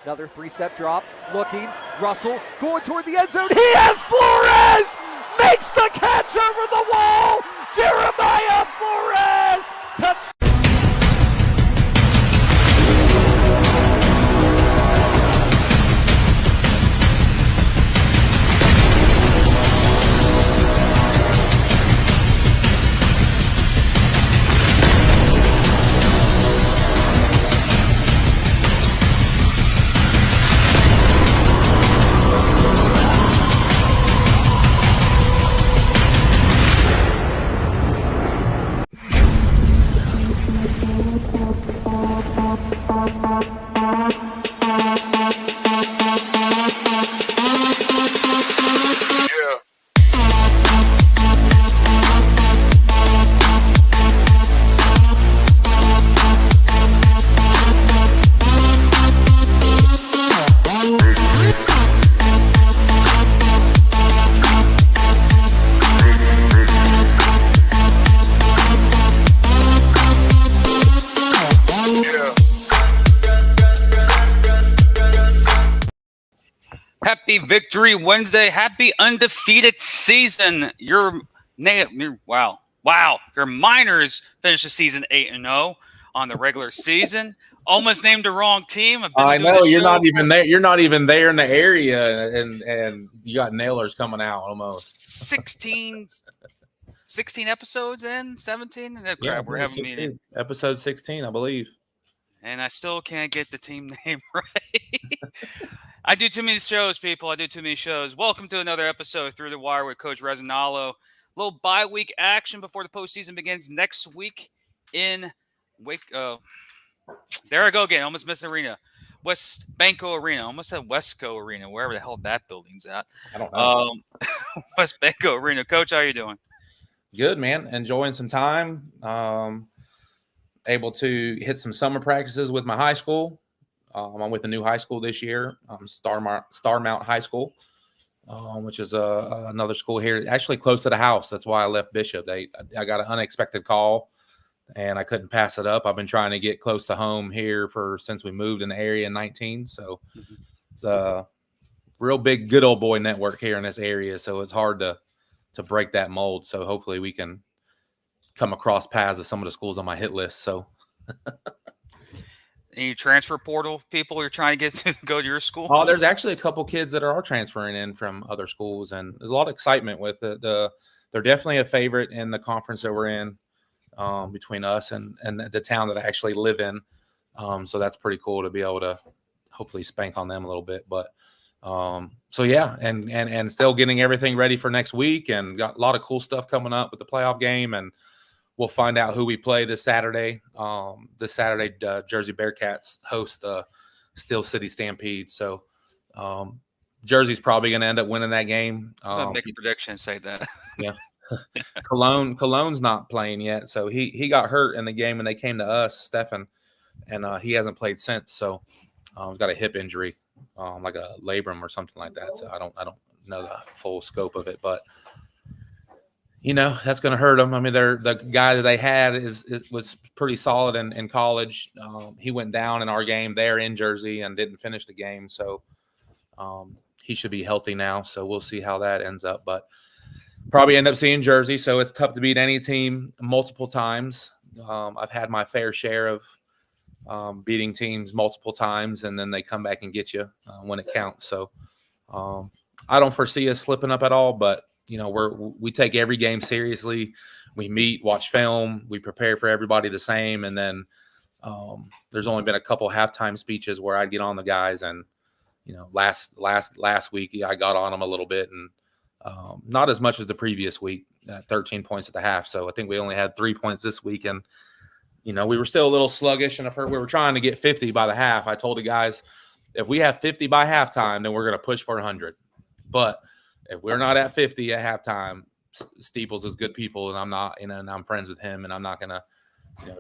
Another three-step drop, looking, Russell going toward the end zone. He has Flores! Makes the catch over the wall! Jeremiah Flores! Touchdown! Happy Victory Wednesday. Happy undefeated season. Your Miners finished the season 8-0 on the regular season. Almost named the wrong team. I know you're not even there. You're not even there in the area, and you got nailers coming out almost. 16 episodes in, 17. Yeah, we're having 16, episode 16, I believe. And I still can't get the team name right. I do too many shows, people. I do too many shows. Welcome to another episode of Through the Wire with Coach Resinalo. A little bye-week action before the postseason begins next week in there I go again. Almost missed arena. West Banco Arena. Almost said Westco Arena, wherever the hell that building's at. I don't know. West Banco Arena. Coach, how you doing? Good, man. Enjoying some time. Able to hit some summer practices with my high school. I'm with a new high school this year, Starmount High School, which is another school here, actually close to the house. That's why I left Bishop. I got an unexpected call, and I couldn't pass it up. I've been trying to get close to home here since we moved in the area in 19. So it's a real big, good old boy network here in this area. So it's hard to break that mold. So hopefully we can come across paths of some of the schools on my hit list. So. Any transfer portal people you're trying to get to go to your school? Oh, there's actually a couple kids that are transferring in from other schools, and there's a lot of excitement with it. They're definitely a favorite in the conference that we're in, between us and the town that I actually live in. So that's pretty cool to be able to hopefully spank on them a little bit. But so yeah, and still getting everything ready for next week, and got a lot of cool stuff coming up with the playoff game, and we'll find out who we play this Saturday. Jersey Bearcats host the Steel City Stampede. So Jersey's probably going to end up winning that game. Make a prediction and say that. Yeah. Cologne's not playing yet. So he got hurt in the game when they came to us, Stefan, and he hasn't played since. So he's got a hip injury, like a labrum or something like that. So I don't know the full scope of it, but that's going to hurt them. I mean, the guy that they had was pretty solid in college. He went down in our game there in Jersey and didn't finish the game. So he should be healthy now. So we'll see how that ends up. But probably end up seeing Jersey. So it's tough to beat any team multiple times. I've had my fair share of beating teams multiple times, and then they come back and get you when it counts. So I don't foresee us slipping up at all, but we take every game seriously. We meet, watch film, we prepare for everybody the same. And then there's only been a couple halftime speeches where I'd get on the guys, and last week I got on them a little bit, and not as much as the previous week, 13 points at the half. So I think we only had 3 points this week, and we were still a little sluggish, and we were trying to get 50 by the half. I told the guys, if we have 50 by halftime, then we're going to push for 100. But if we're not at 50 at halftime, Steeples is good people, and I'm not, and I'm friends with him, and I'm not going to,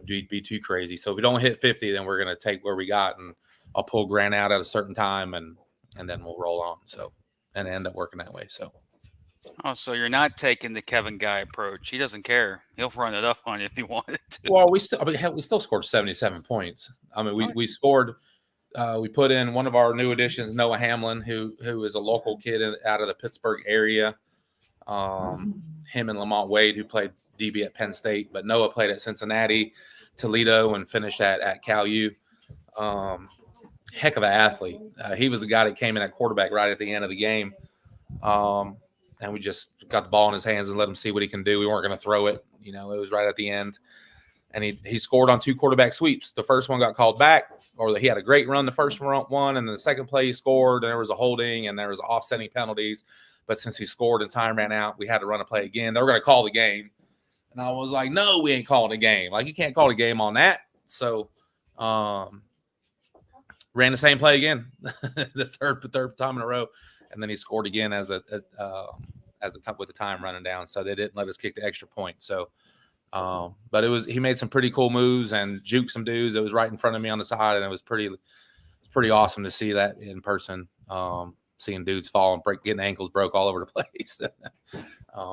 be too crazy. So if we don't hit 50, then we're going to take where we got, and I'll pull Grant out at a certain time, and then we'll roll on. So, and end up working that way. So. Oh, so you're not taking the Kevin Guy approach. He doesn't care. He'll run it up on you if he wanted to. Well, we still scored 77 points. I mean, we scored we put in one of our new additions, Noah Hamlin, who is a local kid out of the Pittsburgh area. Him and Lamont Wade, who played DB at Penn State, but Noah played at Cincinnati, Toledo, and finished at Cal U. Heck of an athlete. He was the guy that came in at quarterback right at the end of the game. And we just got the ball in his hands and let him see what he can do. We weren't going to throw it. It was right at the end. And he scored on 2 quarterback sweeps. The first one got called back, or he had a great run the first one, and then the second play he scored, and there was a holding, and there was offsetting penalties. But since he scored and time ran out, we had to run a play again. They were going to call the game. And I was like, no, we ain't calling a game. Like, you can't call a game on that. So ran the same play again, the third time in a row. And then he scored again with the time running down. So they didn't let us kick the extra point. So but he made some pretty cool moves and juked some dudes that was right in front of me on the side, and it was pretty awesome to see that in person. Seeing dudes fall and getting ankles broke all over the place.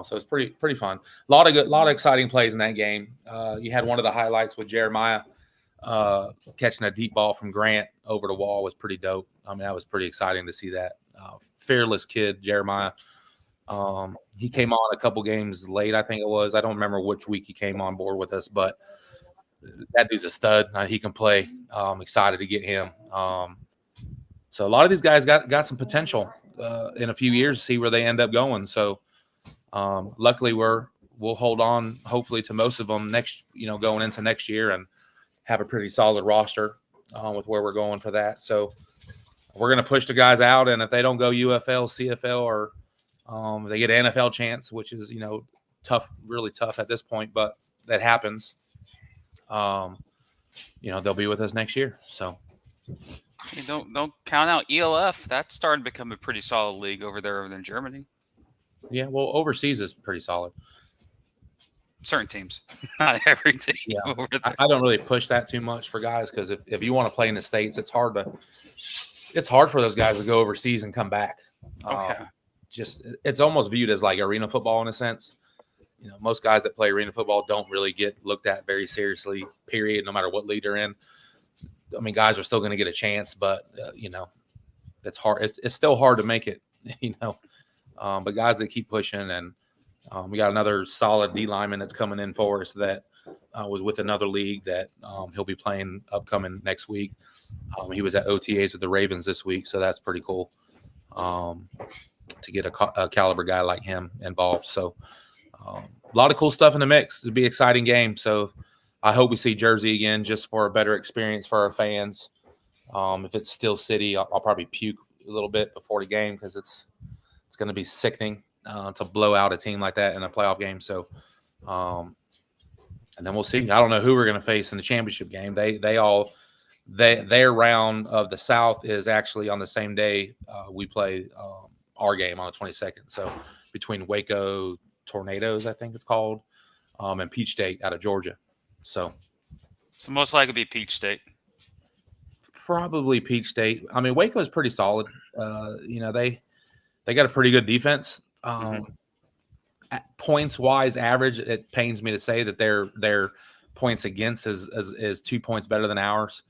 So it's pretty fun. A lot of exciting plays in that game. You had one of the highlights with Jeremiah catching a deep ball from Grant over the wall was pretty dope. I mean, that was pretty exciting to see that. Fearless kid, Jeremiah. He came on a couple games late, I think it was. I don't remember which week he came on board with us, but that dude's a stud. He can play. I'm excited to get him. So a lot of these guys got some potential in a few years to see where they end up going. So luckily we'll hold on hopefully to most of them going into next year and have a pretty solid roster with where we're going for that. So we're going to push the guys out, and if they don't go UFL, CFL, or they get an NFL chance, which is, tough, really tough at this point, but that happens. They'll be with us next year. So don't count out ELF. That's starting to become a pretty solid league over there in Germany. Yeah, well, overseas is pretty solid. Certain teams, not every team. Yeah, over there. I don't really push that too much for guys, because if you want to play in the States, it's hard for those guys to go overseas and come back. It's almost viewed as like arena football in a sense. Most guys that play arena football don't really get looked at very seriously, period, no matter what league they're in. I mean, guys are still going to get a chance, but it's hard. It's still hard to make it, but guys that keep pushing, and we got another solid D lineman that's coming in for us that was with another league that he'll be playing upcoming next week. He was at OTAs with the Ravens this week, so that's pretty cool to get a caliber guy like him involved. So a lot of cool stuff in the mix. It'll be an exciting game. So I hope we see Jersey again, just for a better experience for our fans. If it's Steel City, I'll probably puke a little bit before the game, because it's going to be sickening to blow out a team like that in a playoff game. So, and then we'll see. I don't know who we're going to face in the championship game. Their round of the South is actually on the same day we play our game on the 22nd. So between Waco Tornadoes, I think it's called, and Peach State out of Georgia. So most likely be Peach State. Probably Peach State. I mean, Waco is pretty solid. They got a pretty good defense. Points wise, average, it pains me to say that their points against is 2 points better than ours.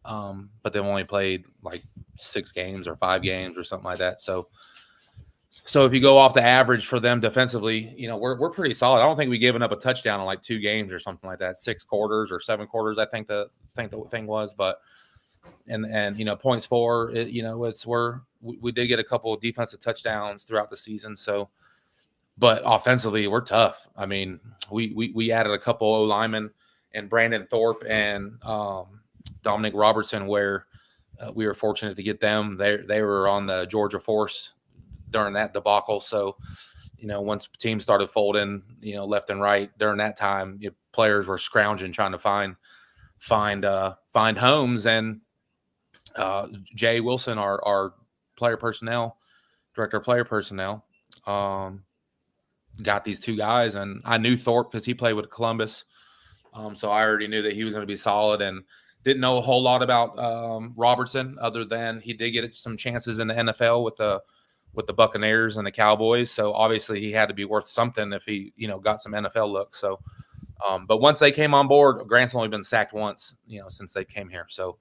But they've only played like 6 games or 5 games or something like that. So if you go off the average for them defensively, we're pretty solid. I don't think we've given up a touchdown in like 2 games or something like that. 6 quarters or 7 quarters, I think the thing was. But and points for it, we did get a couple of defensive touchdowns throughout the season. So, but offensively, we're tough. I mean, we added a couple O linemen, and Brandon Thorpe and Dominic Robertson, where we were fortunate to get them. They were on the Georgia Force during that debacle. So, once teams started folding, left and right during that time, players were scrounging trying to find homes. And Jay Wilson, our director of player personnel, got these 2 guys, and I knew Thorpe because he played with Columbus. So I already knew that he was going to be solid, and didn't know a whole lot about Robertson, other than he did get some chances in the NFL with the Buccaneers and the Cowboys. So obviously he had to be worth something if he, got some NFL looks. So, but once they came on board, Grant's only been sacked once, since they came here. So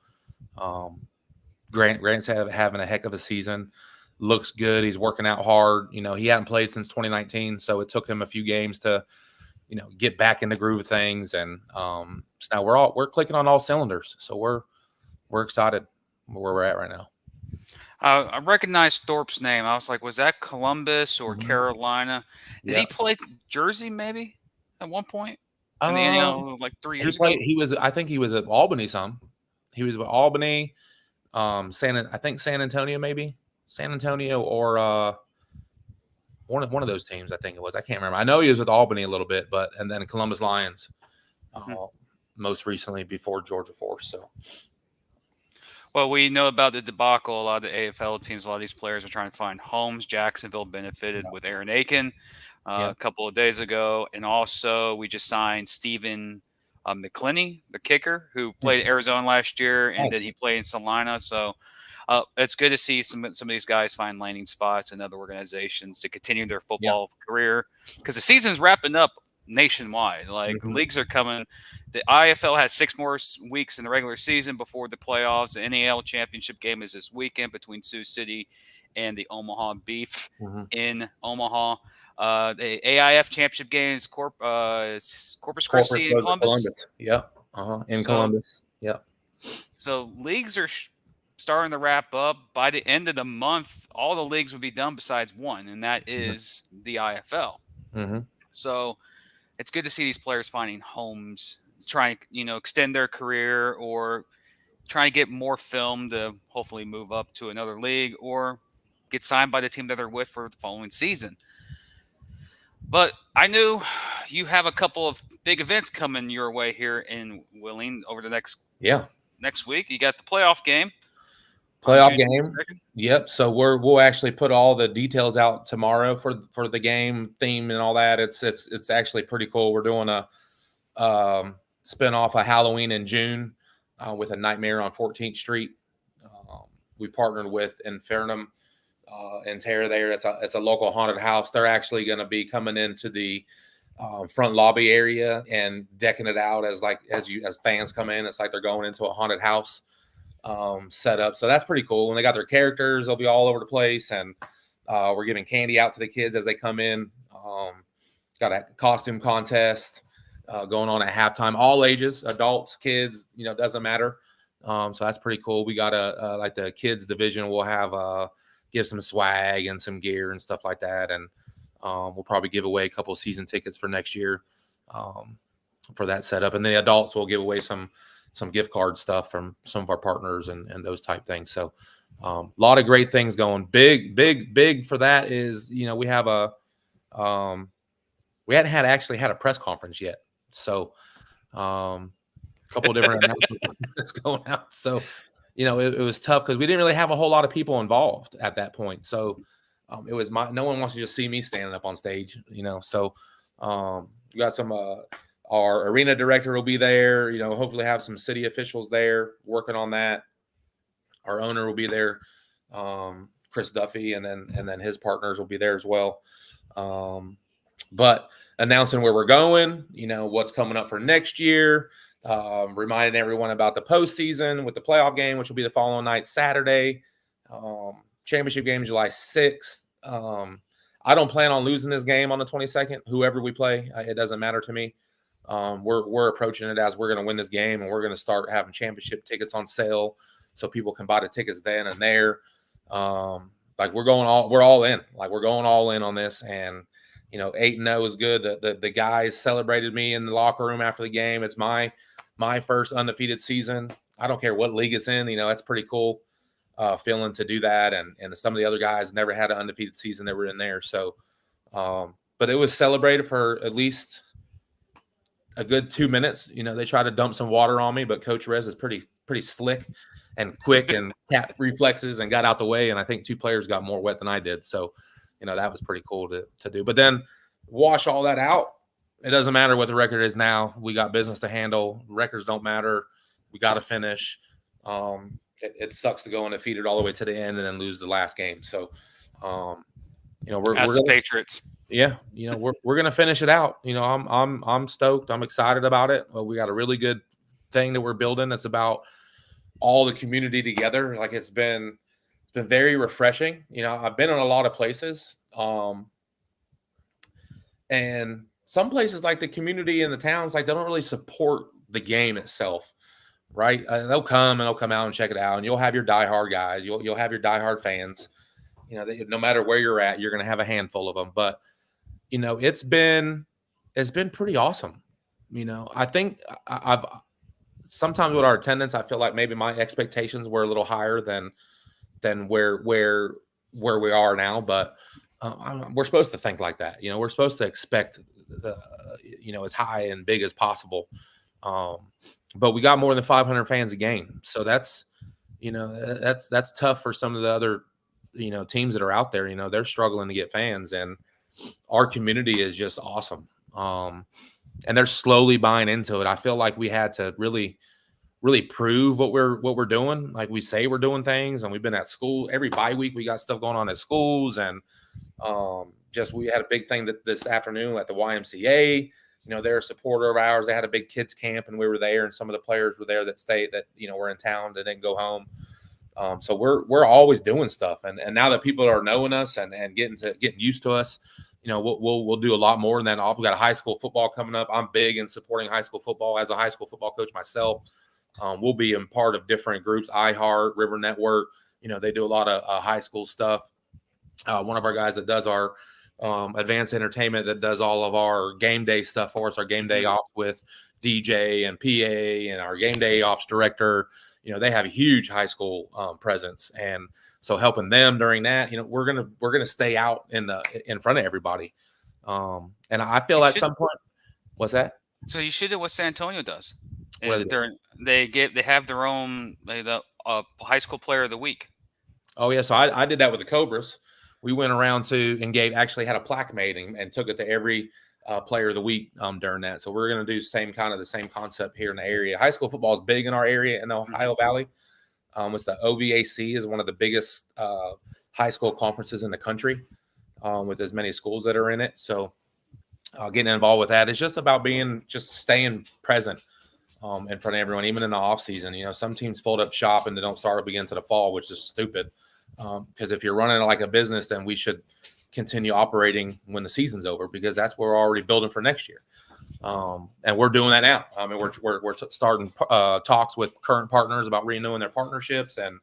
Grant's having a heck of a season. Looks good. He's working out hard. You know, he hadn't played since 2019, so it took him a few games to, you know, get back in the groove of things. And so now we're clicking on all cylinders. So we're excited where we're at right now. I recognized Thorpe's name. I was like, was that Columbus or Carolina? Did he play Jersey maybe at one point in the NL like 3 years ago? I think he was at Albany some. He was at Albany, I think San Antonio maybe. San Antonio or one of those teams, I think it was. I can't remember. I know he was with Albany a little bit, and then Columbus Lions most recently before Georgia Force. So. Well, we know about the debacle. A lot of the AFL teams, a lot of these players are trying to find homes. Jacksonville benefited with Aaron Aiken a couple of days ago. And also we just signed Stephen McClinney, the kicker, who played at Arizona last year, and then he played in Salina. So it's good to see some of these guys find landing spots in other organizations to continue their football career, because the season's wrapping up nationwide. Like leagues are coming. The IFL has 6 more weeks in the regular season before the playoffs. The NAL championship game is this weekend between Sioux City and the Omaha Beef in Omaha. The AIF championship game is Corpus Christi in Columbus. Columbus. Yep. So leagues are starting to wrap up. By the end of the month, all the leagues will be done besides one, and that is the IFL. So it's good to see these players finding homes, trying to extend their career, or trying to get more film to hopefully move up to another league or get signed by the team that they're with for the following season. But I knew you have a couple of big events coming your way here in Wheeling over the next week. You got the playoff game. Yep. So we'll actually put all the details out tomorrow for the game theme and all that. It's actually pretty cool. We're doing a spinoff of Halloween in June with a Nightmare on 14th Street. We partnered with Infernum and Terra there. It's a local haunted house. They're actually going to be coming into the front lobby area and decking it out as fans come in. It's like they're going into a haunted house set up. So that's pretty cool. And they got their characters. They'll be all over the place. And we're giving candy out to the kids as they come in. Got a costume contest going on at halftime. All ages, adults, kids, doesn't matter. So that's pretty cool. We got like the kids division. We'll have give some swag and some gear and stuff like that. And we'll probably give away a couple of season tickets for next year for that setup. And the adults will give away some gift card stuff from some of our partners and those type things. So a lot of great things going. Big for that is, we have we hadn't had a press conference yet. So a couple of different announcements going out. So, it was tough because we didn't really have a whole lot of people involved at that point. So it was no one wants to just see me standing up on stage, So we got some our arena director will be there, hopefully have some city officials there working on that. Our owner will be there, Chris Duffy, and then his partners will be there as well. But announcing where we're going, what's coming up for next year, reminding everyone about the postseason with the playoff game, which will be the following night, Saturday. Championship game July 6th. I don't plan on losing this game on the 22nd. Whoever we play, it doesn't matter to me. We're approaching it as we're going to win this game, and we're going to start having championship tickets on sale so people can buy the tickets then and there. We're all in. We're going all in on this, and 8-0 is good. The guys celebrated me in the locker room after the game. It's my first undefeated season. I don't care what league it's in. That's pretty cool feeling to do that. And some of the other guys never had an undefeated season that were in there. So, but it was celebrated for at least a good 2 minutes. They tried to dump some water on me, but Coach Rez is pretty slick and quick and cat reflexes and got out the way. And I think 2 players got more wet than I did. So, that was pretty cool to do. But then wash all that out. It doesn't matter what the record is now. We got business to handle. Records don't matter. We got to finish. It sucks to go undefeated all the way to the end and then lose the last game. So, we're the Patriots. Yeah, we're gonna finish it out. I'm stoked. I'm excited about it. We got a really good thing that we're building. It's about all the community together. Like it's been very refreshing. You know, I've been in a lot of places, and some places like the community and the towns, like they don't really support the game itself, right? They'll come out and check it out, and you'll have your diehard guys, you'll have your diehard fans. You know, no matter where you're at, you're going to have a handful of them. But you know, it's been pretty awesome. You know, I think I've sometimes with our attendance, I feel like maybe my expectations were a little higher than where we are now, but we're supposed to think like that. You know, we're supposed to expect, you know, as high and big as possible. But we got more than 500 fans a game, so that's, you know, that's tough for some of the other, you know, teams that are out there. You know, they're struggling to get fans, and our community is just awesome. And they're slowly buying into it. I feel like we had to really prove what we're doing. Like we say we're doing things, and we've been at school every bye week. We got stuff going on at schools, and just we had a big thing this afternoon at the YMCA. You know, they're a supporter of ours. They had a big kids camp, and we were there, and some of the players were there that you know, were in town that didn't go home. So we're always doing stuff, and now that people are knowing us and getting used to us, you know, we'll do a lot more than that. We've got a high school football coming up. I'm big in supporting high school football as a high school football coach myself. We'll be in part of different groups, iHeart, River Network. You know, they do a lot of high school stuff. One of our guys that does our advanced entertainment, that does all of our game day stuff for us, our game day ops with DJ and PA and our game day ops director. You know, they have a huge high school presence, and so helping them during that, you know, we're gonna stay out in front of everybody. And I feel at some point, what's that? So you should do what San Antonio does. What They have their own high school player of the week. Oh yeah, so I did that with the Cobras. We went around and actually had a plaque made and took it to every player of the week during that. So we're going to do the same concept here in the area. High school football is big in our area in the Ohio Valley. It's the OVAC is one of the biggest high school conferences in the country, with as many schools that are in it. So getting involved with that, it's just about staying present in front of everyone, even in the off season. You know, some teams fold up shop and they don't start up again to the fall, which is stupid. Because if you're running it like a business, then we should continue operating when the season's over, because that's what we're already building for next year. And we're doing that now. I mean, we're starting talks with current partners about renewing their partnerships. And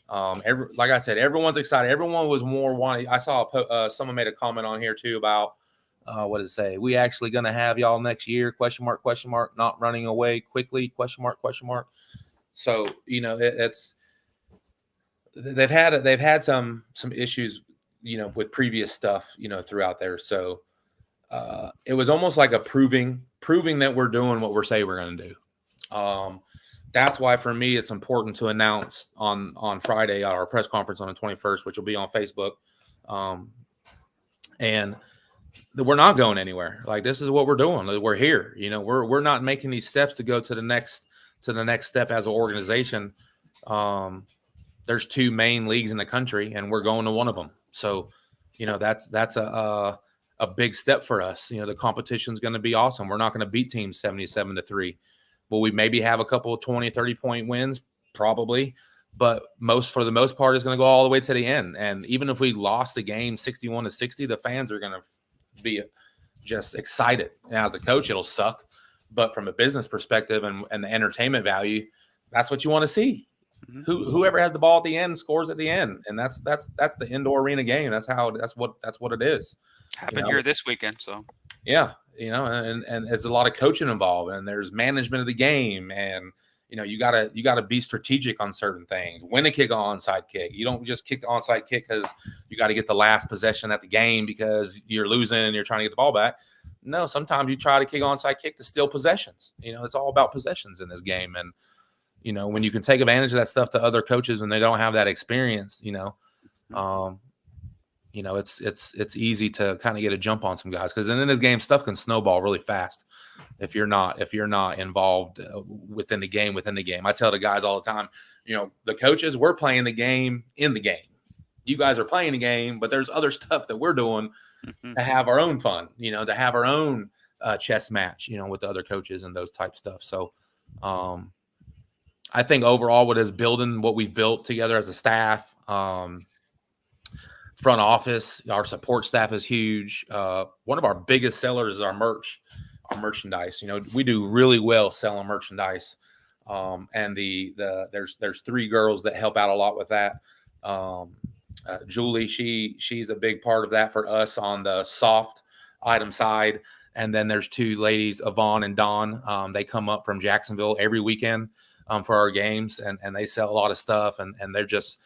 like I said, everyone's excited. Everyone was more wanting. I saw someone made a comment on here too about what did it say? We actually going to have y'all next year? ? Not running away quickly? ? So, you know, it's they've had some issues, you know, with previous stuff, you know, throughout there. So it was almost like a proving that we're doing what we're saying we're going to do. That's why for me it's important to announce on Friday at our press conference on the 21st, which will be on Facebook, and we're not going anywhere. Like, this is what we're doing. We're here. You know, we're not making these steps to go to the next step as an organization. There's 2 main leagues in the country, and we're going to one of them. So, you know, that's a big step for us. You know, the competition's going to be awesome. We're not going to beat teams 77-3. Will we maybe have a couple of 20, 30-point wins? Probably. But for the most part, it's going to go all the way to the end. And even if we lost the game 61-60, the fans are going to be just excited. Now, as a coach, it'll suck. But from a business perspective and the entertainment value, that's what you want to see. Mm-hmm. Whoever has the ball at the end scores at the end, and that's the indoor arena game. That's what it is. Happened here this weekend, so yeah, you know, and there's a lot of coaching involved, and there's management of the game, and you know, you gotta be strategic on certain things. When to kick an onside kick, you don't just kick the onside kick because you got to get the last possession at the game because you're losing and you're trying to get the ball back. No, sometimes you try to kick onside kick to steal possessions. You know, it's all about possessions in this game, and you know, when you can take advantage of that stuff to other coaches when they don't have that experience, you know, it's easy to kind of get a jump on some guys, because in this game, stuff can snowball really fast if you're not involved within the game. I tell the guys all the time, you know, the coaches, we're playing the game in the game. You guys are playing the game, but there's other stuff that we're doing to have our own fun, you know, to have our own chess match, you know, with the other coaches and those type stuff. So, I think overall, what is building what we've built together as a staff, front office, our support staff is huge. One of our biggest sellers is our merchandise. You know, we do really well selling merchandise. And there's 3 girls that help out a lot with that. Julie, she's a big part of that for us on the soft item side. And then there's 2 ladies, Yvonne and Dawn. They come up from Jacksonville every weekend for our games, and they sell a lot of stuff. And they're just,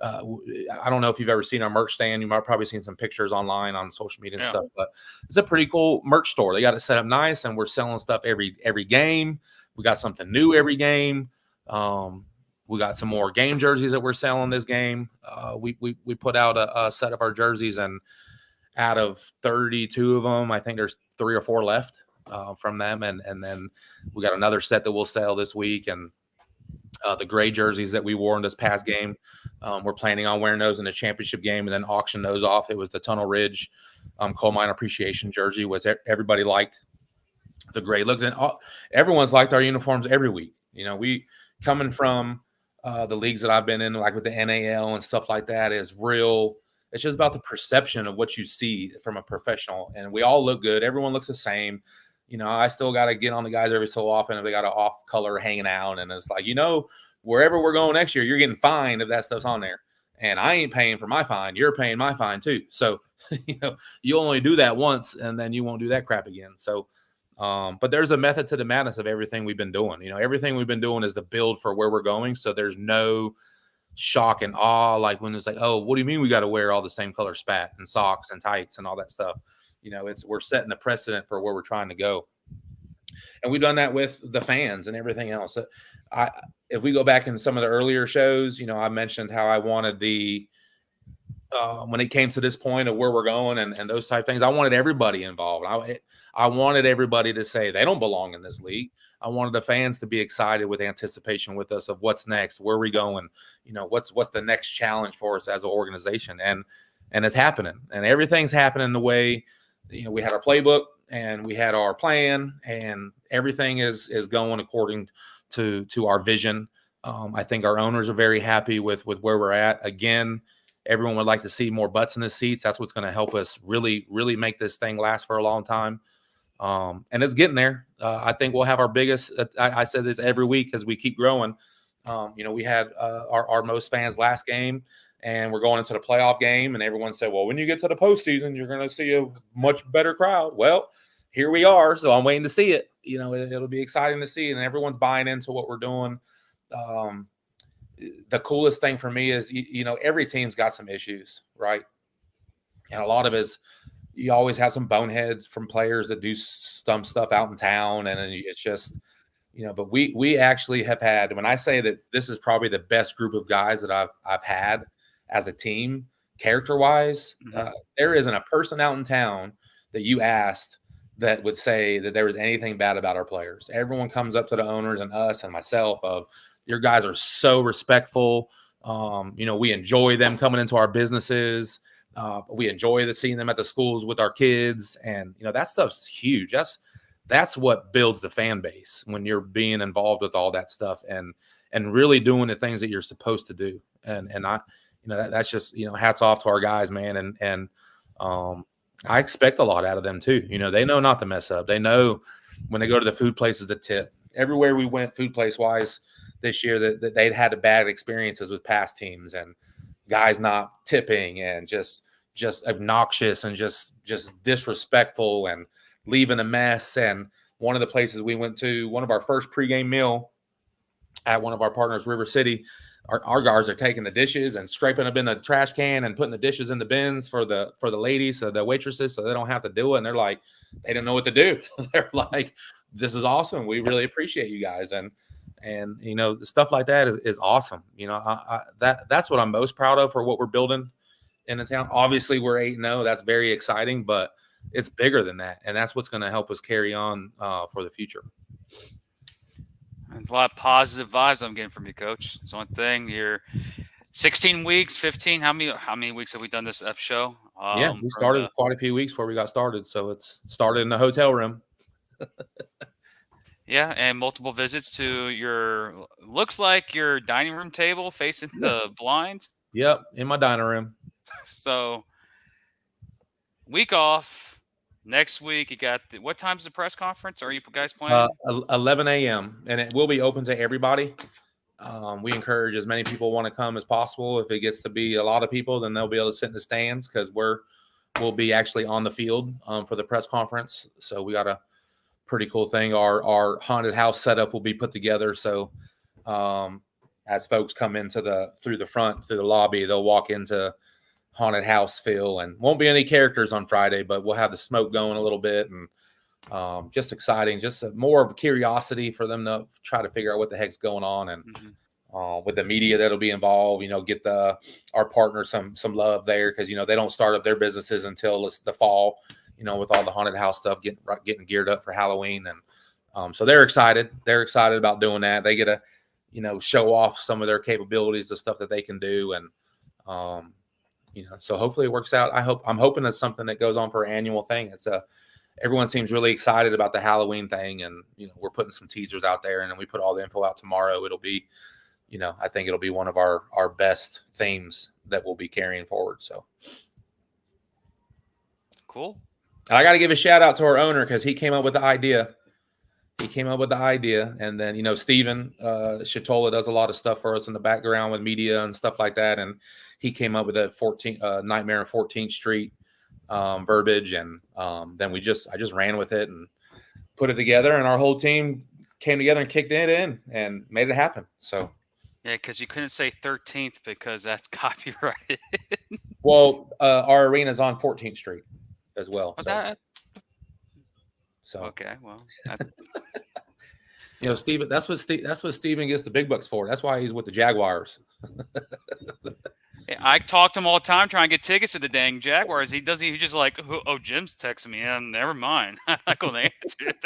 I don't know if you've ever seen our merch stand. You might have probably seen some pictures online on social media and stuff, but it's a pretty cool merch store. They got it set up nice, and we're selling stuff every game. We got something new every game. We got some more game jerseys that we're selling this game. We put out a set of our jerseys, and out of 32 of them, I think there's 3 or 4 left from them. And then we got another set that we'll sell this week. And the gray jerseys that we wore in this past game, we're planning on wearing those in the championship game and then auction those off. It was the Tunnel Ridge Coal Mine Appreciation jersey, which everybody liked. The gray look. And everyone's liked our uniforms every week. You know, we coming from the leagues that I've been in, like with the NAL and stuff like that, is real. It's just about the perception of what you see from a professional, and we all look good. Everyone looks the same. You know, I still got to get on the guys every so often if they got an off color hanging out, and it's like, you know, wherever we're going next year, you're getting fined if that stuff's on there, and I ain't paying for my fine. You're paying my fine too. So, you know, you only do that once, and then you won't do that crap again. So, but there's a method to the madness of everything we've been doing. You know, everything we've been doing is the build for where we're going. So there's no shock and awe like when it's like, oh, what do you mean we got to wear all the same color spat and socks and tights and all that stuff? You know, we're setting the precedent for where we're trying to go, and we've done that with the fans and everything else. If we go back in some of the earlier shows, you know, I mentioned how I wanted when it came to this point of where we're going and those type of things, I wanted everybody involved. I wanted everybody to say they don't belong in this league. I wanted the fans to be excited with anticipation with us of what's next, where are we going, you know, what's the next challenge for us as an organization. And it's happening, and everything's happening the way, you know, we had our playbook and we had our plan, and everything is going according to our vision. I think our owners are very happy with where we're at. Again, everyone would like to see more butts in the seats. That's what's going to help us really, really make this thing last for a long time. And it's getting there. I think we'll have our biggest, I said this every week as we keep growing. You know, we had our most fans last game, and we're going into the playoff game, and everyone said, well, when you get to the postseason, you're going to see a much better crowd. Well, here we are. So I'm waiting to see it. You know, it'll be exciting to see, and everyone's buying into what we're doing. The coolest thing for me is, you know, every team's got some issues, right? And a lot of it is, you always have some boneheads from players that do some stuff out in town. And it's just, you know, but we actually have had, when I say that this is probably the best group of guys that I've had as a team, character wise, there isn't a person out in town that you asked that would say that there was anything bad about our players. Everyone comes up to the owners and us and myself of, your guys are so respectful. You know, we enjoy them coming into our businesses. We enjoy seeing them at the schools with our kids. And, you know, that stuff's huge. That's what builds the fan base when you're being involved with all that stuff and really doing the things that you're supposed to do. And I, you know, that's just, you know, hats off to our guys, man. And I expect a lot out of them too. You know, they know not to mess up. They know when they go to the food places to tip. Everywhere we went food place wise this year that they'd had bad experiences with past teams and guys not tipping and just obnoxious and just disrespectful and leaving a mess. And one of the places we went to, one of our first pregame meal at one of our partners, River City, our guards are taking the dishes and scraping them in the trash can and putting the dishes in the bins for the ladies, so the waitresses, so they don't have to do it. And they're like, they didn't know what to do. They're like, this is awesome. We really appreciate you guys. And you know, stuff like that is awesome. You know, that's what I'm most proud of for what we're building in the town. Obviously, we're 8-0. That's very exciting, but it's bigger than that, and that's what's going to help us carry on for the future. There's a lot of positive vibes I'm getting from you, Coach. It's one thing. You're 16 weeks, 15. How many weeks have we done this F show? Yeah, we started quite a few weeks before we got started, so it's started in the hotel room. Yeah, and multiple visits to your looks like your dining room table facing the blinds. Yep, in my dining room. So week off. Next week you got what time's the press conference? Are you guys planning? 11 a.m. and it will be open to everybody. We encourage as many people want to come as possible. If it gets to be a lot of people, then they'll be able to sit in the stands because we'll be actually on the field for the press conference. So we got a pretty cool thing. Our haunted house setup will be put together. So as folks come through the lobby, they'll walk into haunted house feel, and won't be any characters on Friday, but we'll have the smoke going a little bit, and just exciting, just more of a curiosity for them to try to figure out what the heck's going on. And with the media that'll be involved, get our partners some love there, because they don't start up their businesses until it's the fall, with all the haunted house stuff getting geared up for Halloween. And so they're excited about doing that. They get to show off some of their capabilities of stuff that they can do. And so hopefully it works out. I'm hoping it's something that goes on for an annual thing. Everyone seems really excited about the Halloween thing, and we're putting some teasers out there, and then we put all the info out tomorrow. It'll be, I think it'll be one of our best themes that we'll be carrying forward. So cool. And I got to give a shout out to our owner, because he came up with the idea. And then Steven Shatola does a lot of stuff for us in the background with media and stuff like that, and he came up with that Nightmare on 14th Street verbiage, and then I just ran with it and put it together, and our whole team came together and kicked it in and made it happen. So yeah, because you couldn't say 13th because that's copyrighted. Well, our arena's on 14th Street as well. So okay, well, Steven, that's what Steven gets the big bucks for. That's why he's with the Jaguars. I talk to him all the time trying to get tickets to the dang Jaguars. He just like, oh, Jim's texting me. Never mind. I'm not going to answer it.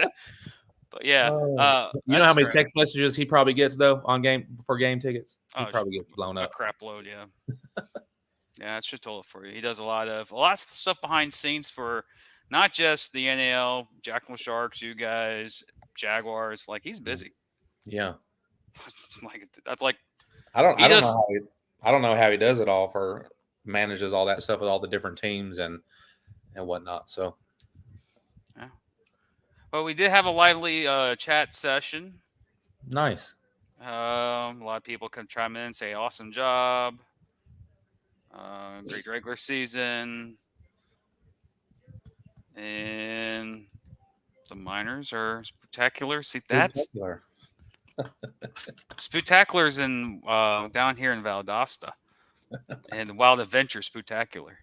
But yeah, you know how many text messages he probably gets though for game tickets? He probably gets blown up. A crap load, yeah. Yeah, that's Shatola for you. He does a lot of stuff behind scenes for not just the NAL, Jacksonville Sharks, you guys, Jaguars. Like, he's busy. Yeah. I don't know how he does it all manages all that stuff with all the different teams and whatnot. So yeah. Well, we did have a lively chat session. Nice. A lot of people can chime in and say awesome job. Great regular season. And the Miners are spectacular. See, that's Spectacular's in down here in Valdosta, and Wild Adventure Spectacular.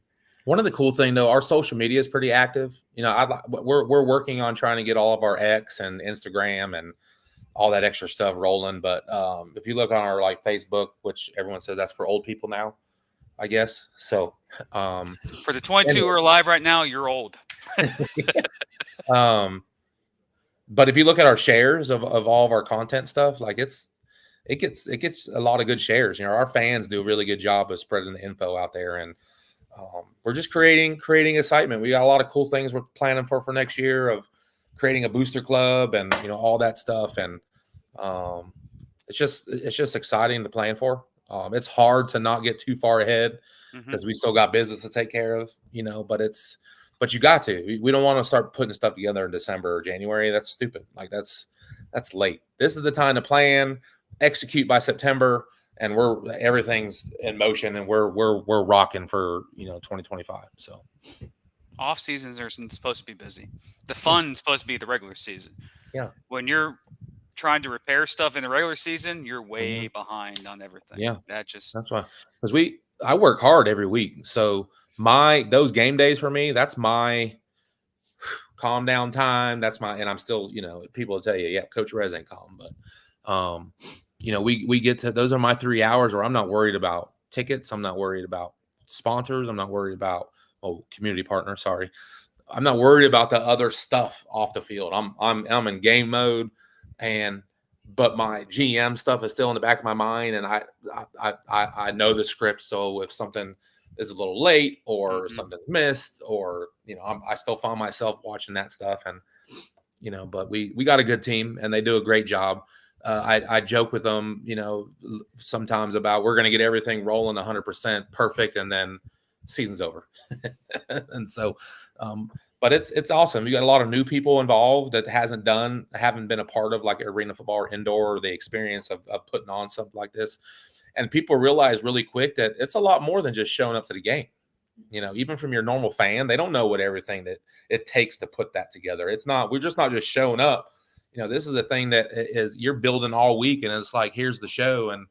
One of the cool thing though, our social media is pretty active. We're working on trying to get all of our X and Instagram and all that extra stuff rolling. But if you look on our Facebook, which everyone says that's for old people now, I guess. So for the 22 who are alive right now, you're old. But if you look at our shares of all of our content stuff, like it gets a lot of good shares. Our fans do a really good job of spreading the info out there, and we're just creating excitement. We got a lot of cool things we're planning for next year, of creating a booster club and all that stuff, and it's just exciting to plan for. It's hard to not get too far ahead because we still got business to take care of, but you got to. We don't want to start putting stuff together in December or January. That's stupid. Like that's late. This is the time to plan, execute by September, and everything's in motion, and we're rocking for 2025. So off seasons are supposed to be busy. The fun's supposed to be the regular season. Yeah. When you're trying to repair stuff in the regular season, you're way behind on everything. Yeah. That's why. Because I work hard every week. So those game days for me, that's my calm down time. That's and I'm still, people will tell you, yeah, Coach Rez ain't calm, but we get to, those are my 3 hours where I'm not worried about tickets. I'm not worried about sponsors. I'm not worried about, community partner. Sorry. I'm not worried about the other stuff off the field. I'm in game mode, but my GM stuff is still in the back of my mind, and I know the script. So if something is a little late or something's missed, or I still find myself watching that stuff, and but we got a good team and they do a great job. I joke with them, sometimes about we're going to get everything rolling 100% perfect, and then season's over. And so, but it's awesome. You got a lot of new people involved that haven't been a part of like arena football or indoor, or the experience of putting on something like this. And people realize really quick that it's a lot more than just showing up to the game. Even from your normal fan, they don't know what everything that it takes to put that together. We're just not just showing up. This is a thing that is you're building all week, and it's like, here's the show. And,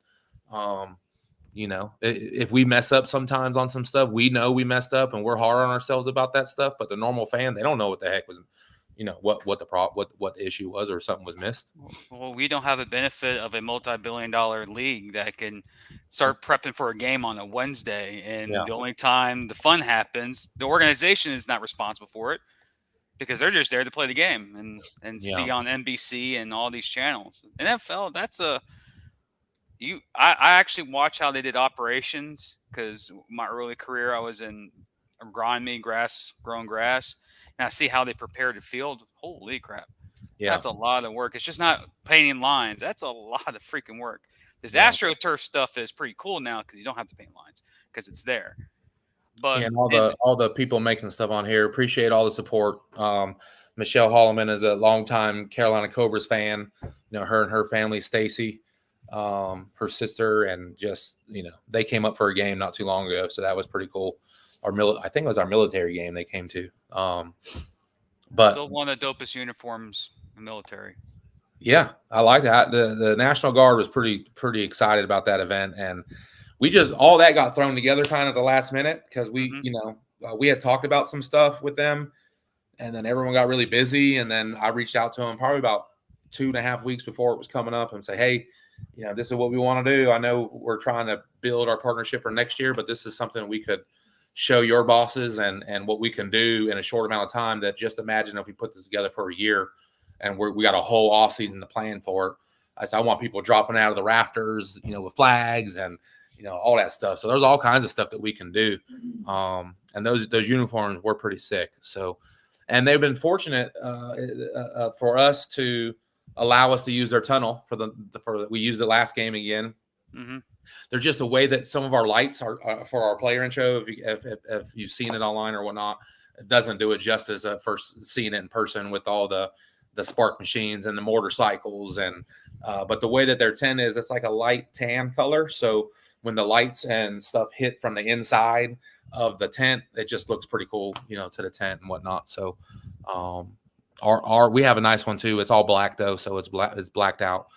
if we mess up sometimes on some stuff, we know we messed up and we're hard on ourselves about that stuff. But the normal fan, they don't know what the heck was, what the issue was, or something was missed. Well, we don't have a benefit of a multi-billion-dollar league that can start prepping for a game on a Wednesday. And the only time the fun happens, the organization is not responsible for it, because they're just there to play the game and see on NBC and all these channels. NFL, I actually watched how they did operations, because my early career I was in growing grass, and I see how they prepared the field. Holy crap. Yeah. That's a lot of work. It's just not painting lines. That's a lot of freaking work. This AstroTurf stuff is pretty cool now because you don't have to paint lines because it's there. But and all the people making stuff on here, appreciate all the support. Michelle Holloman is a longtime Carolina Cobras fan. Her and her family, Stacy, her sister, and just they came up for a game not too long ago, so that was pretty cool. I think it was our military game they came to. But still one of the dopest uniforms in the military. Yeah, I like that. The National Guard was pretty excited about that event, and all that got thrown together kind of at the last minute, because we had talked about some stuff with them, and then everyone got really busy, and then I reached out to them probably about 2.5 weeks before it was coming up and say, hey, this is what we want to do. I know we're trying to build our partnership for next year, but this is something we could show your bosses and what we can do in a short amount of time. That just imagine if we put this together for a year and we got a whole off season to plan for it. I said, I want people dropping out of the rafters, with flags and, all that stuff. So there's all kinds of stuff that we can do. And those uniforms were pretty sick. So, and they've been fortunate for us to allow us to use their tunnel we used the last game again. Mm-hmm. They're just a way that some of our lights are for our player intro. If you've seen it online or whatnot, it doesn't do it justice first seeing it in person with all the spark machines and the motorcycles. And but the way that their tent is, it's like a light tan color. So when the lights and stuff hit from the inside of the tent, it just looks pretty cool, to the tent and whatnot. So we have a nice one too. It's all black though, so it's blacked out.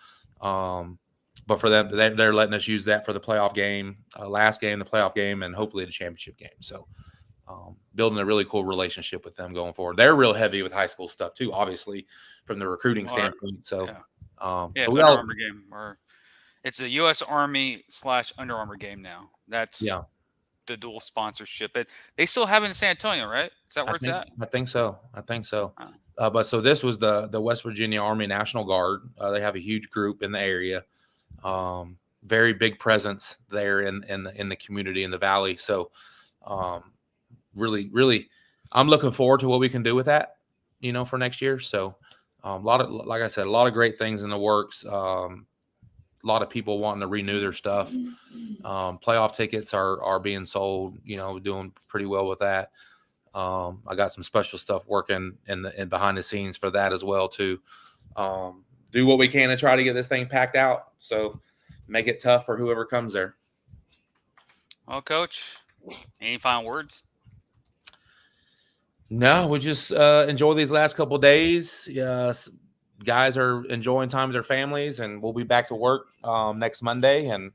But for them, they're letting us use that for the playoff game, last game, the playoff game, and hopefully the championship game. So building a really cool relationship with them going forward. They're real heavy with high school stuff too, obviously, from the recruiting standpoint. So, so we Under Armour game, or it's a U.S. Army / Under Armour game now. That's the dual sponsorship. They still have it in San Antonio, right? Is that where it's at? I think so. But so this was the West Virginia Army National Guard. They have a huge group in the area. Very big presence there in the community in the valley. So really I'm looking forward to what we can do with that, for next year. So like I said, a lot of great things in the works. A lot of people wanting to renew their stuff. Playoff tickets are being sold, doing pretty well with that. I got some special stuff working in behind the scenes for that as well too. Do what we can to try to get this thing packed out. So make it tough for whoever comes there. Well, Coach, any final words? No, we just enjoy these last couple of days. Guys are enjoying time with their families, and we'll be back to work next Monday and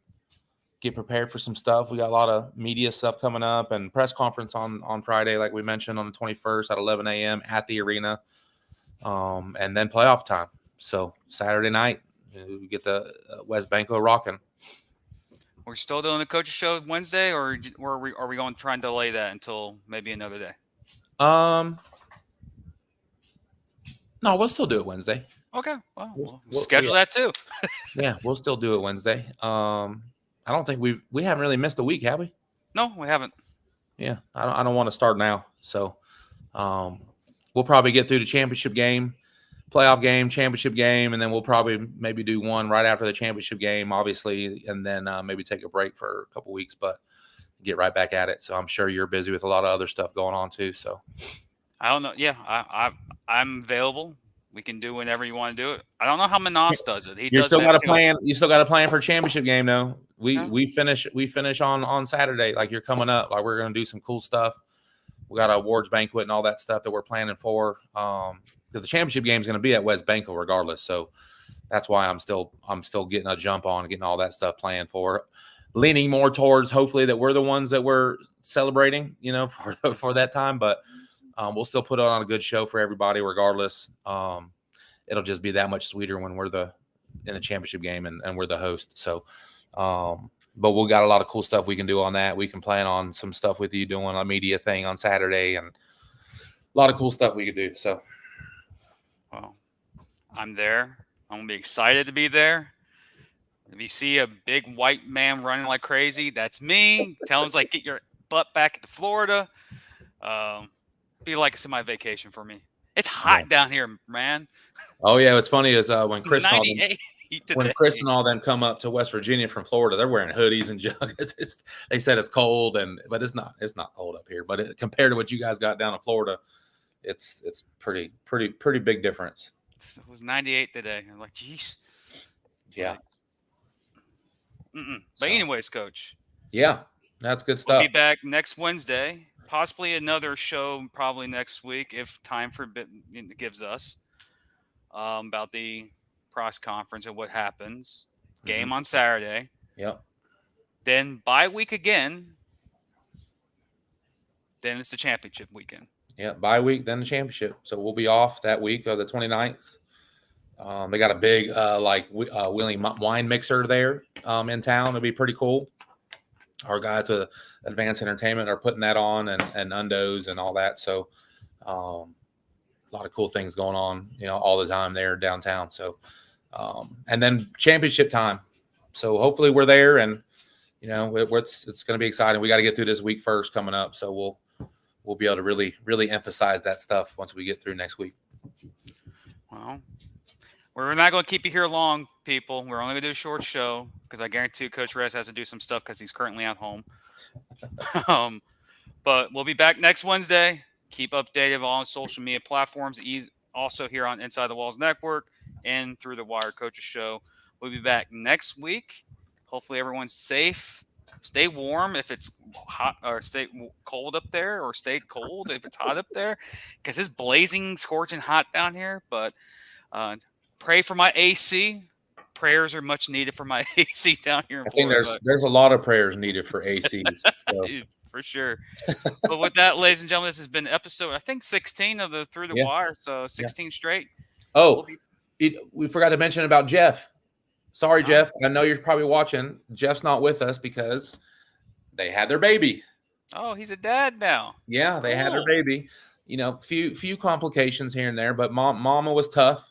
get prepared for some stuff. We got a lot of media stuff coming up and press conference on Friday, like we mentioned, on the 21st at 11 a.m. at the arena, and then playoff time. So Saturday night, we get the West Banco rocking. We're still doing the coaches show Wednesday, or are we going to try and delay that until maybe another day? No, we'll still do it Wednesday. Okay, well, we'll schedule that too. Yeah, we'll still do it Wednesday. I don't think we haven't really missed a week, have we? No, we haven't. Yeah, I don't want to start now. So we'll probably get through the championship game, playoff game, championship game, and then we'll probably maybe do one right after the championship game, obviously, and then maybe take a break for a couple weeks, but get right back at it. So I'm sure you're busy with a lot of other stuff going on too. So I don't know. Yeah, I'm available. We can do whenever you want to do it. I don't know how Manas does it. You still got a plan. You still got a plan for championship game, though. Yeah. We finish on Saturday. Like, you're coming up. Like, we're gonna do some cool stuff. We got an awards banquet and all that stuff that we're planning for. The championship game is going to be at West Banco regardless. So that's why I'm still getting a jump on, getting all that stuff planned for. Leaning more towards hopefully that we're the ones that we're celebrating, for that time. But we'll still put on a good show for everybody regardless. It'll just be that much sweeter when we're in the championship game and we're the host. So, but we'll got a lot of cool stuff we can do on that. We can plan on some stuff with you doing a media thing on Saturday and a lot of cool stuff we could do. So, well, I'm there. I'm going to be excited to be there. If you see a big white man running like crazy, that's me. Tell him, like, get your butt back to Florida. Be like a semi-vacation for me. It's hot down here, man. Oh yeah, what's funny is when Chris and all them come up to West Virginia from Florida, they're wearing hoodies and jugs. They said it's cold, but it's not cold up here. But compared to what you guys got down in Florida, it's pretty big difference. It was 98 today. I'm like, geez. Yeah. But anyways, Coach. Yeah, that's good stuff. We'll be back next Wednesday. Possibly another show probably next week if time gives us about the press conference and what happens. Game on Saturday. Yep. Then bye week again. Then it's the championship weekend. Yeah, bye week, then the championship. So we'll be off that week of the 29th. They got a big Wheeling wine mixer there in town. It'll be pretty cool. Our guys with Advanced Entertainment are putting that on and Undos and all that. So a lot of cool things going on, all the time there downtown. So and then championship time. So hopefully we're there and, it's going to be exciting. We got to get through this week first coming up. So we'll be able to really, really emphasize that stuff once we get through next week. Well, we're not going to keep you here long, people. We're only going to do a short show because I guarantee Coach Rez has to do some stuff because he's currently at home. But we'll be back next Wednesday. Keep updated on social media platforms, also here on Inside the Walls Network and through the Wire Coaches Show. We'll be back next week. Hopefully everyone's safe. Stay warm if it's hot, or stay cold up there, or stay cold if it's hot up there, because it's blazing, scorching hot down here. But pray for my AC. Prayers are much needed for my AC down here in Florida. I think there's a lot of prayers needed for ACs. So. For sure. But with that, ladies and gentlemen, this has been episode, I think, 16 of the Through the Wire. So 16 straight. Oh, we forgot to mention about Jeff. Sorry, Jeff. I know you're probably watching. Jeff's not with us because they had their baby. Oh, he's a dad now. Yeah, they had their baby. Few complications here and there, but mama was tough.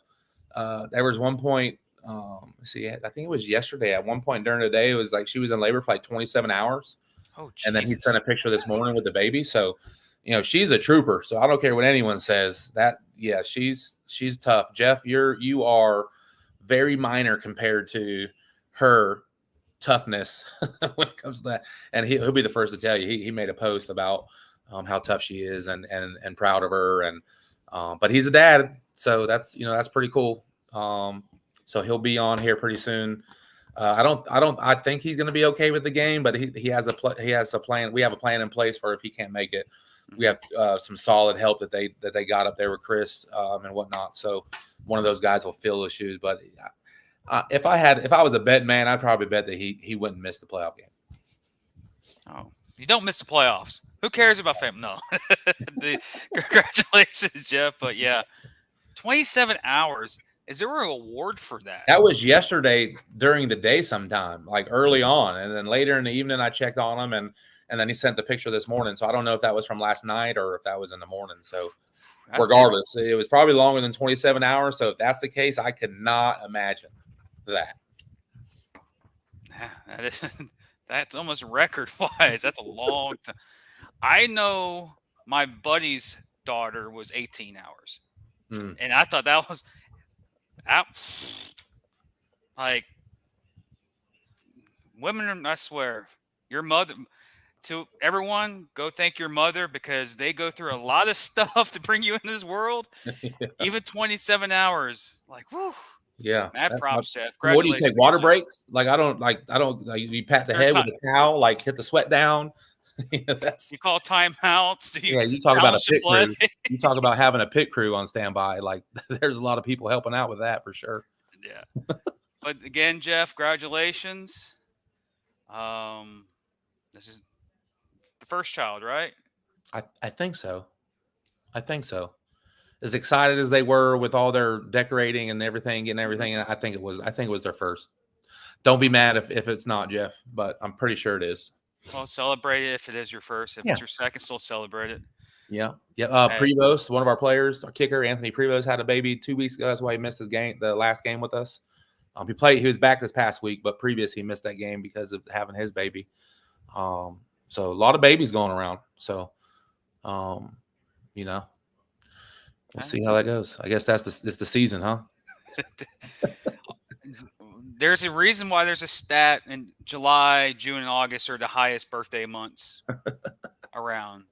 There was one point, I think it was yesterday. At one point during the day, it was like she was in labor for like 27 hours. Oh, Jesus. And then he sent a picture this morning with the baby. So, she's a trooper. So I don't care what anyone says. She's tough. Jeff, you are very minor compared to her toughness when it comes to that. And he'll be the first to tell you. He made a post about how tough she is and proud of her. And but he's a dad, so that's pretty cool. So he'll be on here pretty soon. I think he's going to be okay with the game, but he has a plan. We have a plan in place for if he can't make it. We have some solid help that they got up there with Chris and whatnot. So one of those guys will fill those shoes. But if I was a bet man, I'd probably bet that he wouldn't miss the playoff game. Oh, you don't miss the playoffs. Who cares about fame? No. Congratulations, Jeff. But yeah, 27 hours. Is there an award for that? That was yesterday during the day sometime, like early on. And then later in the evening, I checked on him, and then he sent the picture this morning. So I don't know if that was from last night or if that was in the morning. So regardless, it was probably longer than 27 hours. So if that's the case, I could not imagine that. That's almost record-wise. That's a long time. I know my buddy's daughter was 18 hours. And I thought that was – Out. Like, women, I swear, your mother, to everyone, go thank your mother because they go through a lot of stuff to bring you in this world. Even 27 hours. Like, whew. Yeah, Mad that's not. props, Jeff. What do you take? Congratulations Water again, Jeff. breaks? Like I don't like. You pat the Your head time. with a towel, like hit the sweat down. That's You call timeouts. yeah. You talk about a challenge the pit play. crew. You talk about having a pit crew on standby. Like there's a lot of people helping out with that for sure. Yeah. But again, Jeff, congratulations. This is the first child, right? I think so. I think so. As excited as they were with all their decorating and everything, I think it was their first. Don't be mad if it's not, Jeff, but I'm pretty sure it is. Well, celebrate it if it is your first. If Yeah. it's your second, still celebrate it. Yeah. Yeah. Hey. Prevost, one of our players, our kicker, Anthony Prevost, had a baby 2 weeks ago. That's why he missed his game, the last game with us. He was back this past week, but previous he missed that game because of having his baby. So a lot of babies going around. So, we'll see how that goes. I guess it's the season, huh? There's a reason why there's a stat in July, June, and August are the highest birthday months around.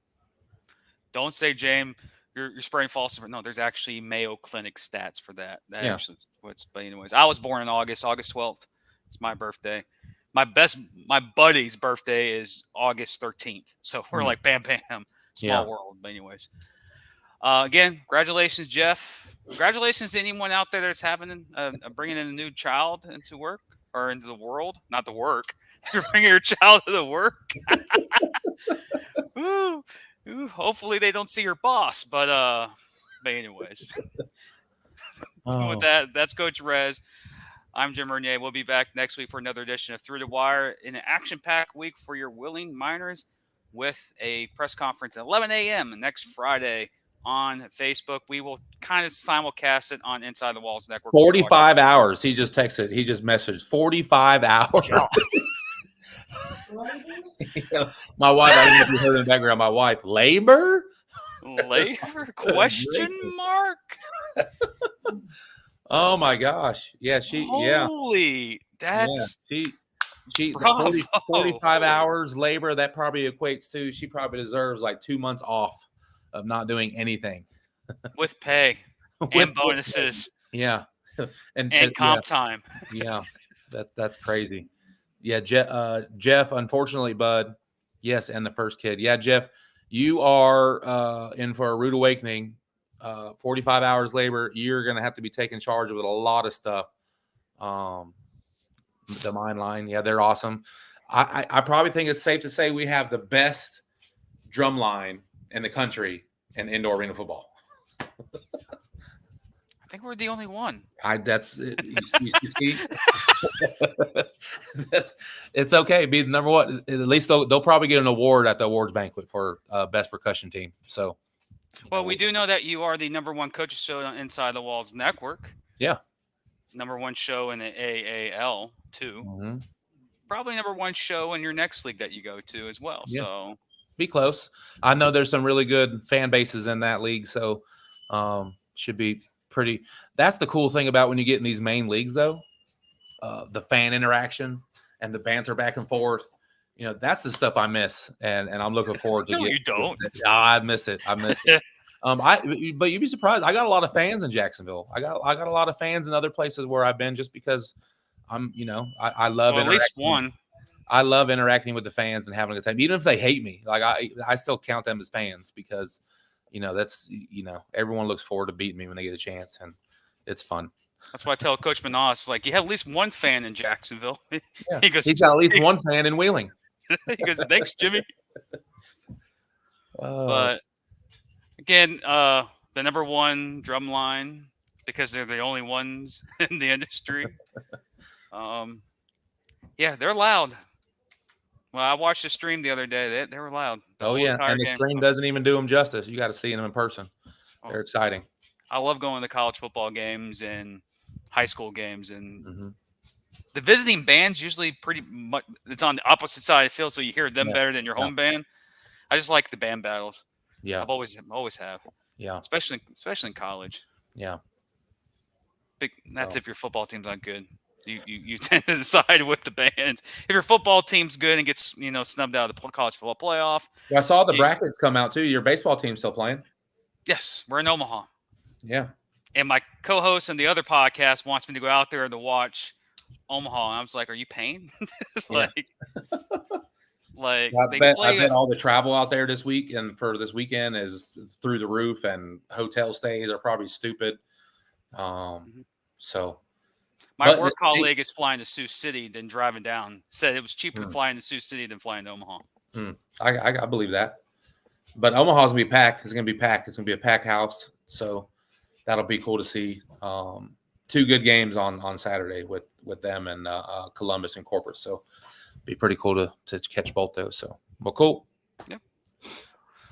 Don't say, James, you're spraying false. No, there's actually Mayo Clinic stats for that. That Yeah. actually what's. But anyways, I was born in August 12th. It's my birthday. My buddy's birthday is August 13th. So we're like bam, bam, small world. But anyways, again, congratulations, Jeff. Congratulations to anyone out there that's having bringing in a new child into work or into the world, not the work. You're bringing your child to the work. Ooh, hopefully they don't see your boss, but anyways. With that, that's Coach Rez. I'm Jim Renier. We'll be back next week for another edition of Through the Wire, in an action-packed week for your Wheeling Miners, with a press conference at 11 a.m. next Friday on Facebook. We will kind of simulcast it on Inside the Walls Network. 45 hours. He just texted. He just messaged 45 hours. My wife, I don't know if you heard in the background, my wife, labor? Question mark? Oh my gosh. Yeah, Holy, that's she 45 hours labor, that probably equates to, she probably deserves like 2 months off of not doing anything. With pay and bonuses. Yeah. And comp time. Yeah. That's crazy. Yeah, Jeff, unfortunately, bud. Yes, and the first kid. Yeah, Jeff, you are in for a rude awakening. 45 hours labor. You're going to have to be taking charge of a lot of stuff. The Mine Line, yeah, they're awesome. I probably think it's safe to say we have the best drum line in the country in indoor arena football. I think we're the only one. You see, it's okay. Be the number one. At least they'll probably get an award at the awards banquet for best percussion team. So, well, we do know that you are the number one coaches show on Inside the Walls Network. Yeah, number one show in the AAL too. Mm-hmm. Probably number one show in your next league that you go to as well. Yeah. So be close. I know there's some really good fan bases in that league, so should be pretty. That's the cool thing about when you get in these main leagues, though, the fan interaction and the banter back and forth. You know, that's the stuff I miss, and I'm looking forward to. No, you don't. I miss it. I miss it. But you'd be surprised. I got a lot of fans in Jacksonville. I got a lot of fans in other places where I've been, just because I love at least one. I love interacting with the fans and having a good time, even if they hate me. Like I still count them as fans, because that's everyone looks forward to beating me when they get a chance, and it's fun. That's why I tell Coach Manas, like, you have at least one fan in Jacksonville. Yeah. He's got at least one fan in Wheeling. He goes, thanks, Jimmy. But again, the number one drum line, because they're the only ones in the industry. Yeah, they're loud. Well, I watched the stream the other day. They were loud. Oh, yeah. And the stream doesn't even do them justice. You got to see them in person. They're exciting. I love going to college football games and high school games. And the visiting band's usually pretty much, it's on the opposite side of the field, so you hear them better than your home band. I just like the band battles. Yeah. I've always have. Yeah. Especially in college. Yeah. That's So. if your football team's not good. You tend to decide with the bands. If your football team's good and gets snubbed out of the college football playoff. Well, I saw the brackets come out too. Your baseball team's still playing? Yes, we're in Omaha. Yeah. And my co-host on the other podcast wants me to go out there to watch Omaha. And I was like, "Are you paying?" It's Yeah. like I bet all the travel out there this week and for this weekend is through the roof, and hotel stays are probably stupid. So. My work colleague is flying to Sioux City, then driving down. Said it was cheaper to fly into Sioux City than flying to Omaha. I believe that. But Omaha's gonna be packed. It's gonna be packed. It's gonna be a packed house. So that'll be cool to see. 2 good games on Saturday with them and Columbus and Corpus. So be pretty cool to catch both those. So well, cool. Yep.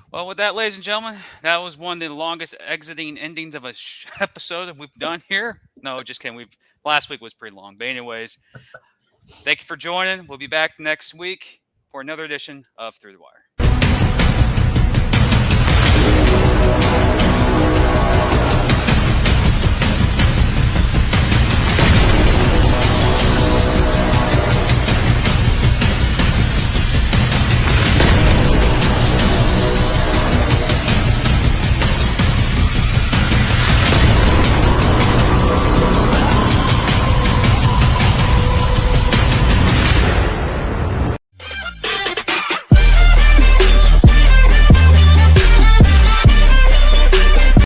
Well, with that, ladies and gentlemen, that was one of the longest exiting endings of a episode that we've done here. No, just kidding. Last week was pretty long. But anyways, thank you for joining. We'll be back next week for another edition of Through the Wire.